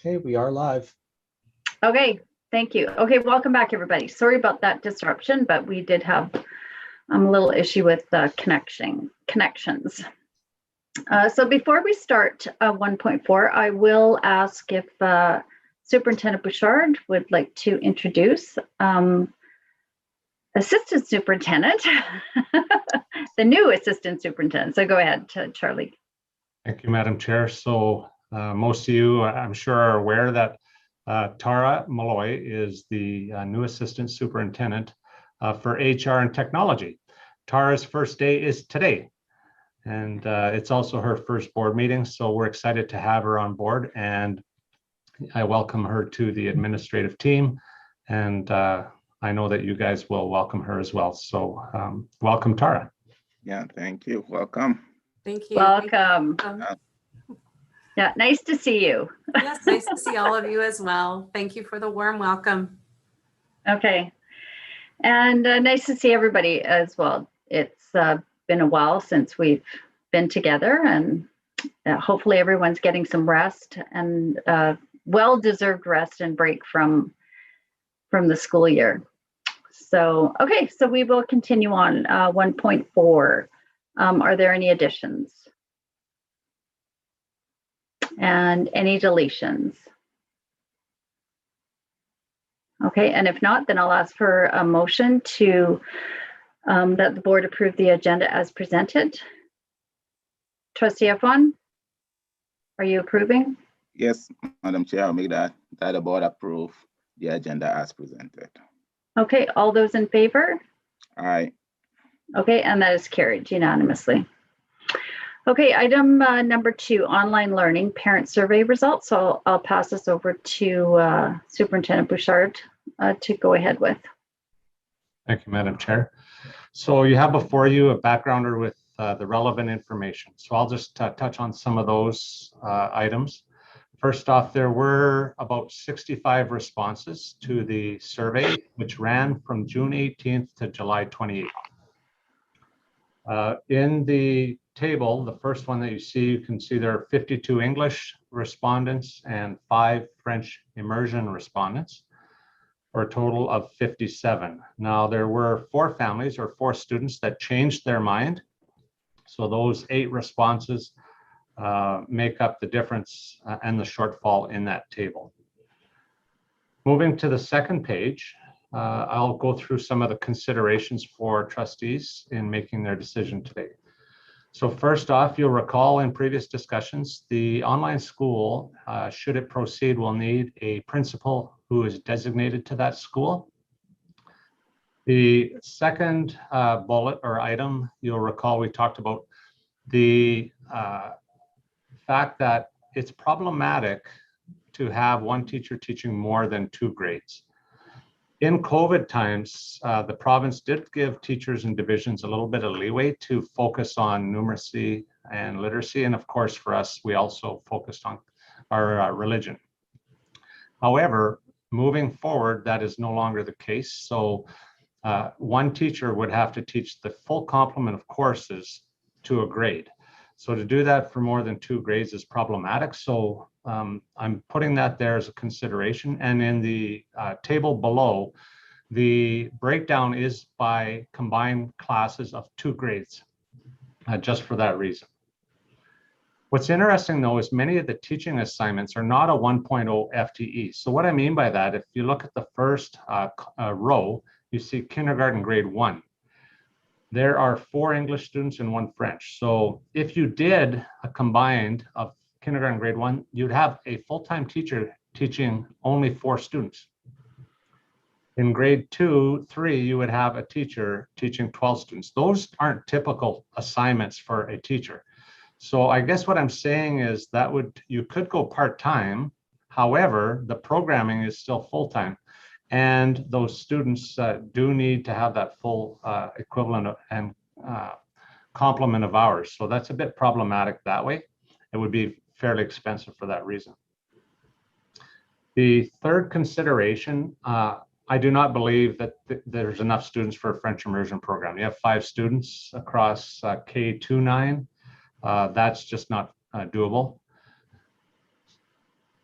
Okay, we are live. Okay, thank you. Okay, welcome back, everybody. Sorry about that disruption, but we did have a little issue with connections. So before we start 1.4, I will ask if Superintendent Bouchard would like to introduce Assistant Superintendent, the new Assistant Superintendent. So go ahead, Charlie. Thank you, Madam Chair. So most of you, I'm sure, are aware that Tara Malloy is the new Assistant Superintendent for HR and Technology. Tara's first day is today, and it's also her first board meeting, so we're excited to have her on board, and I welcome her to the administrative team, and I know that you guys will welcome her as well. So welcome, Tara. Yeah, thank you. Welcome. Thank you. Welcome. Yeah, nice to see you. Yes, nice to see all of you as well. Thank you for the warm welcome. Okay. And nice to see everybody as well. It's been a while since we've been together, and hopefully everyone's getting some rest and well-deserved rest and break from the school year. So, okay, so we will continue on 1.4. Are there any additions? And any deletions? Okay, and if not, then I'll ask for a motion to that the board approve the agenda as presented. Trustee F1, are you approving? Yes, Madam Chair, I'll make that the board approve the agenda as presented. Okay, all those in favor? Aye. Okay, and that is carried unanimously. Okay, item number 2, online learning parent survey results. So I'll pass this over to Superintendent Bouchard to go ahead with. Thank you, Madam Chair. So you have before you a backgrounder with the relevant information. So I'll just touch on some of those items. First off, there were about 65 responses to the survey, which ran from June 18th to July 28th. In the table, the first one that you can see there are 52 English respondents and 5 French immersion respondents, for a total of 57. Now, there were 4 families or 4 students that changed their mind. So those 8 responses make up the difference and the shortfall in that table. Moving to the second page, I'll go through some of the considerations for trustees in making their decision today. So first off, you'll recall in previous discussions, the online school, should it proceed, will need a principal who is designated to that school. The second bullet or item, you'll recall we talked about the fact that it's problematic to have one teacher teaching more than 2 grades. In COVID times, the province did give teachers and divisions a little bit of leeway to focus on numeracy and literacy. And of course, for us, we also focused on our religion. However, moving forward, that is no longer the case. So one teacher would have to teach the full complement of courses to a grade. So to do that for more than 2 grades is problematic. So I'm putting that there as a consideration. And in the table below, the breakdown is by combined classes of 2 grades, just for that reason. What's interesting though is many of the teaching assignments are not a 1.0 FTE. So what I mean by that, if you look at the first row, you see kindergarten grade 1. There are 4 English students and 1 French. So if you did a combined of kindergarten grade 1, you'd have a full-time teacher teaching only 4 students. In grade 2, 3, you would have a teacher teaching 12 students. Those aren't typical assignments for a teacher. So I guess what I'm saying is that you could go part-time. However, the programming is still full-time. And those students do need to have that full equivalent and complement of hours. So that's a bit problematic that way. It would be fairly expensive for that reason. The third consideration, I do not believe that there's enough students for a French immersion program. You have 5 students across K-9. That's just not doable.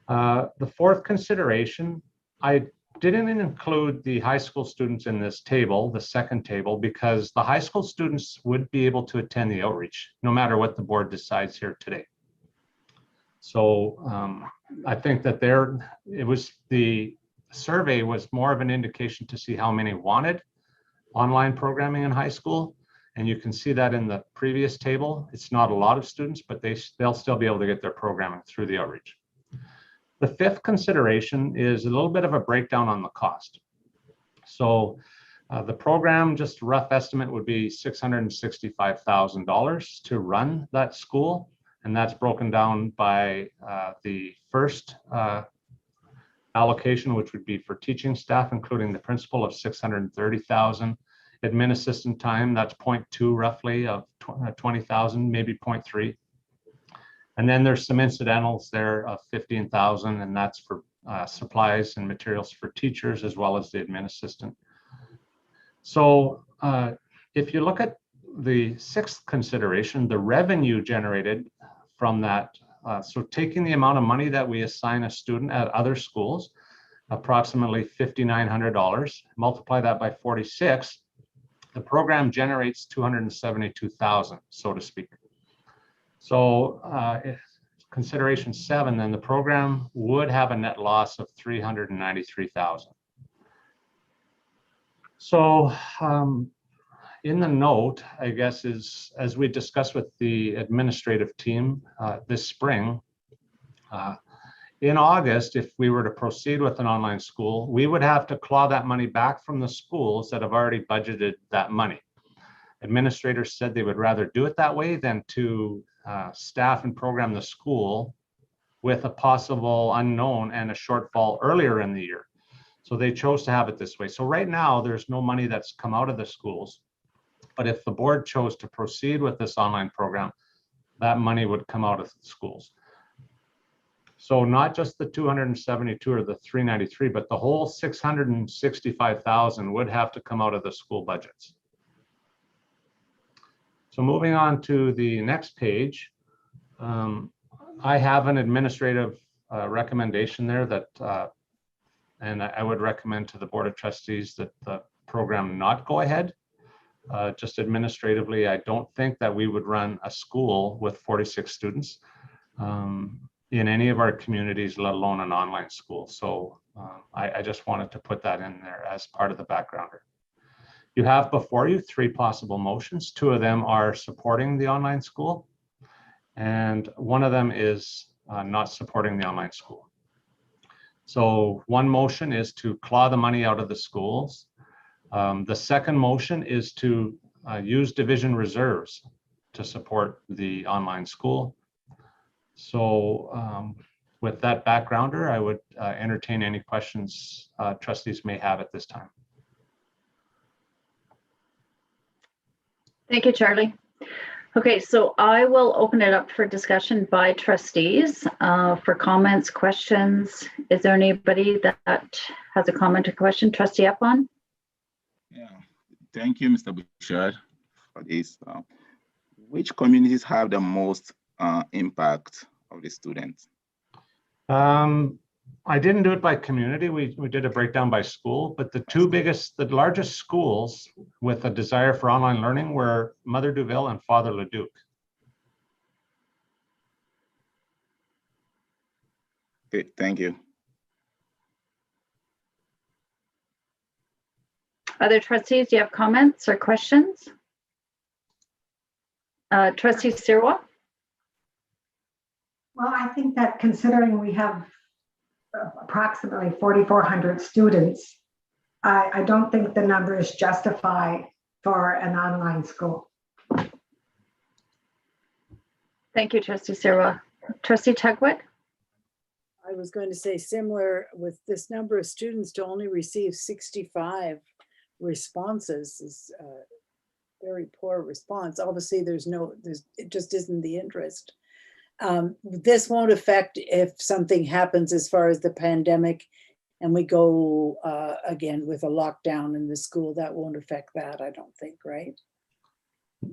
The fourth consideration, I didn't include the high school students in this table, the second table, because the high school students would be able to attend the outreach no matter what the board decides here today. So I think that the survey was more of an indication to see how many wanted online programming in high school. And you can see that in the previous table. It's not a lot of students, but they'll still be able to get their programming through the outreach. The fifth consideration is a little bit of a breakdown on the cost. So the program, just a rough estimate, would be $665,000 to run that school. And that's broken down by the first allocation, which would be for teaching staff, including the principal, of $630,000. Admin assistant time, that's 0.2 roughly of 20,000, maybe 0.3. And then there's some incidentals there of 15,000, and that's for supplies and materials for teachers as well as the admin assistant. So if you look at the sixth consideration, the revenue generated from that, so taking the amount of money that we assign a student at other schools, approximately $5,900, multiply that by 46, the program generates $272,000, so to speak. So consideration 7, then the program would have a net loss of $393,000. So in the note, I guess, is as we discussed with the administrative team this spring, in August, if we were to proceed with an online school, we would have to claw that money back from the schools that have already budgeted that money. Administrators said they would rather do it that way than to staff and program the school with a possible unknown and a shortfall earlier in the year. So they chose to have it this way. So right now, there's no money that's come out of the schools. But if the board chose to proceed with this online program, that money would come out of the schools. So not just the 272 or the 393, but the whole 665,000 would have to come out of the school budgets. So moving on to the next page, I have an administrative recommendation there that, and I would recommend to the Board of Trustees that the program not go ahead. Just administratively, I don't think that we would run a school with 46 students in any of our communities, let alone an online school. So I just wanted to put that in there as part of the backgrounder. You have before you 3 possible motions. 2 of them are supporting the online school, and 1 of them is not supporting the online school. So one motion is to claw the money out of the schools. The second motion is to use division reserves to support the online school. So with that backgrounder, I would entertain any questions trustees may have at this time. Thank you, Charlie. Okay, so I will open it up for discussion by trustees for comments, questions. Is there anybody that has a comment or question? Trustee Epon? Yeah, thank you, Mr. Bouchard, for this. Which communities have the most impact of the students? I didn't do it by community. We did a breakdown by school, but the largest schools with a desire for online learning were Mother Duville and Father Leduc. Okay, thank you. Other trustees, do you have comments or questions? Trustee Sirwa? Well, I think that considering we have approximately 4,400 students, I don't think the numbers justify for an online school. Thank you, Trustee Sirwa. Trustee Tugwood? I was going to say similar with this number of students to only receive 65 responses is a very poor response. Obviously, it just isn't the interest. This won't affect if something happens as far as the pandemic and we go again with a lockdown in the school. That won't affect that, I don't think, right?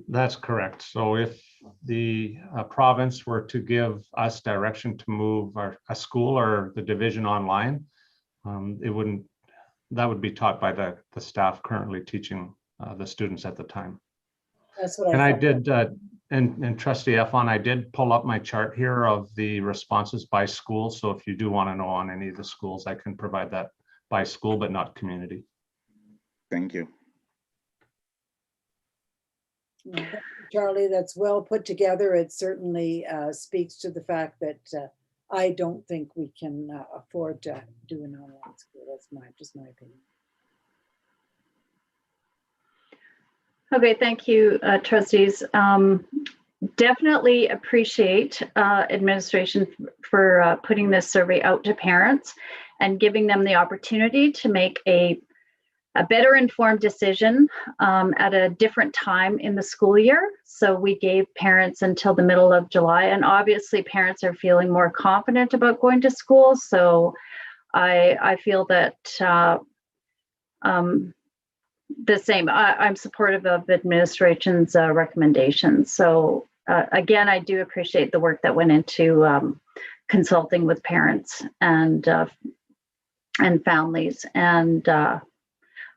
That's correct. So if the province were to give us direction to move a school or the division online, it wouldn't, that would be taught by the staff currently teaching the students at the time. That's what And I I thought. did, and Trustee Eflon, I did pull up my chart here of the responses by school. So if you do want to know on any of the schools, I can provide that by school, but not community. Thank you. No, Charlie, that's well put together. It certainly speaks to the fact that I don't think we can afford to do an online school. That's just my opinion. Okay, thank you, trustees. Definitely appreciate administration for putting this survey out to parents and giving them the opportunity to make a better informed decision at a different time in the school year. So we gave parents until the middle of July, and obviously parents are feeling more confident about going to school. So I feel that the same. I'm supportive of administration's recommendations. So again, I do appreciate the work that went into consulting with parents and families, and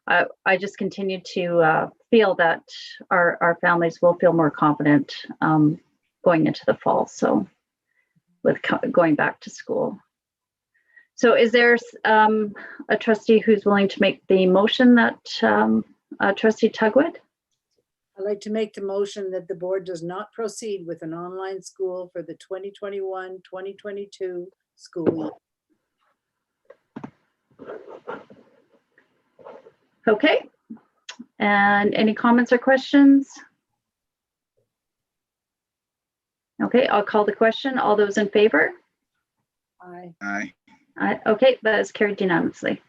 I just continue to feel that our families will feel more confident going into the fall. So with going back to school. So is there a trustee who's willing to make the motion that Trustee Tugwood? I'd like to make the motion that the board does not proceed with an online school for the 2021-2022 school year. Okay. And any comments or questions? Okay, I'll call the question. All those in favor? Aye. Okay, that is carried unanimously.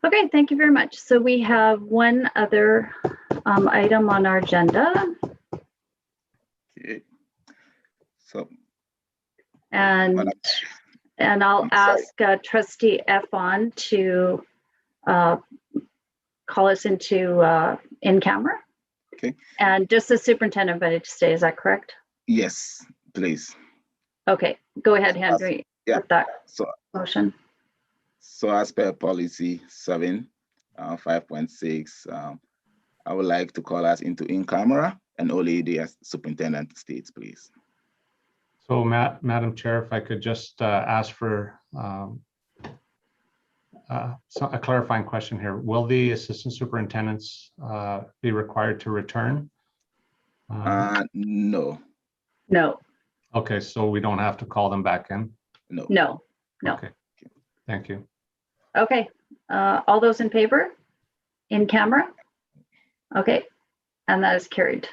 Okay, thank you very much. So we have one other item on our agenda, Okay. So, and I'll I'm sorry. ask Trustee Eflon to call us into in camera. Okay. And just the superintendent invited to stay. Is that correct? yes, please. Okay, go ahead, Henry, Yeah. with that So, motion. so as per policy 7, 5.6, I would like to call us into in camera and only the superintendent states, please. So Madam Chair, if I could just ask for a clarifying question here. Will the assistant superintendents be required to return? No, No, Okay, so we don't have to call them back in? no. no. Okay, thank you. Okay, all those in favor? In camera? Okay, and that is carried.